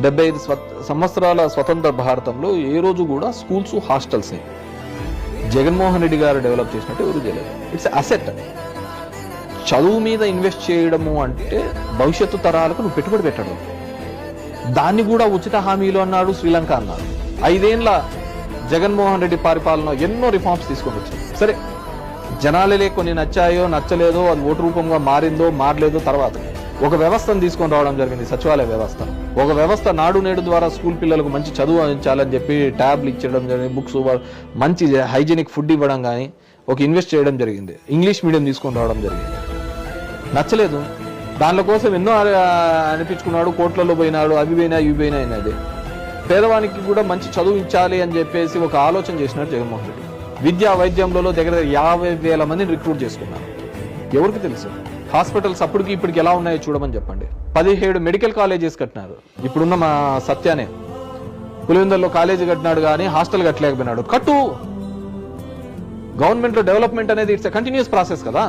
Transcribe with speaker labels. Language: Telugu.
Speaker 1: 75 సంవత్సరాల స్వతంత్ర భారతంలో ఏ రోజు కూడా స్కూల్స్ హాస్టల్స్ జగన్మోహన్ రెడ్డి గారు డెవలప్ చేసినట్టు ఎవరు చేయలేదు. It's asset. చదువు మీద ఇన్వెస్ట్ చేయడము అంటే భవిష్యత్తు తరాలకు నువ్వు పెట్టుబడి పెట్టడం. దాన్ని కూడా ఉచిత హామీలు అన్నాడు, శ్రీలంక అన్నాడు. 5 ఏళ్ల జగన్మోహన్ రెడ్డి పరిపాలన ఎన్నో రిఫార్మ్స్ తీసుకొని వచ్చాయి. సరే, జనాలే కొన్ని నచ్చాయో నచ్చలేదో, అది ఓటు రూపంగా మారిందో మారలేదో తర్వాత ఒక వ్యవస్థను తీసుకొని రావడం జరిగింది, సచివాలయ వ్యవస్థ. ఒక వ్యవస్థ నాడు నేడు ద్వారా స్కూల్ పిల్లలకు మంచి చదువు అందించాలని చెప్పి ట్యాబ్లు ఇచ్చడం జరిగింది, బుక్స్, మంచి హైజీనిక్ ఫుడ్ ఇవ్వడం కానీ ఒక ఇన్వెస్ట్ చేయడం జరిగింది. ఇంగ్లీష్ మీడియం తీసుకొని రావడం జరిగింది. నచ్చలేదు, దానిలో కోసం ఎన్నో అనిపించుకున్నాడు, కోట్లలో పోయినాడు, అవి పోయినా ఇవి పోయినా అయినది. పేదవానికి కూడా మంచి చదువు ఇచ్చాలి అని చెప్పేసి ఒక ఆలోచన చేసినాడు జగన్మోహన్ రెడ్డి. విద్యా వైద్యంలో దగ్గర 50,000 మందిని రిక్రూట్ చేసుకున్నారు. ఎవరికి తెలుసు హాస్పిటల్స్ అప్పటికి ఇప్పటికి ఎలా ఉన్నాయో చూడమని చెప్పండి. 17 మెడికల్ కాలేజెస్ కట్టినారు. ఇప్పుడున్న మా సత్యానే పులివెందుల్లో కాలేజీ కట్టినాడు కానీ హాస్టల్ కట్టలేకపోయినాడు. కట్టు. గవర్నమెంట్లో డెవలప్మెంట్ అనేది ఇట్స్ ఎ కంటిన్యూస్ ప్రాసెస్ కదా.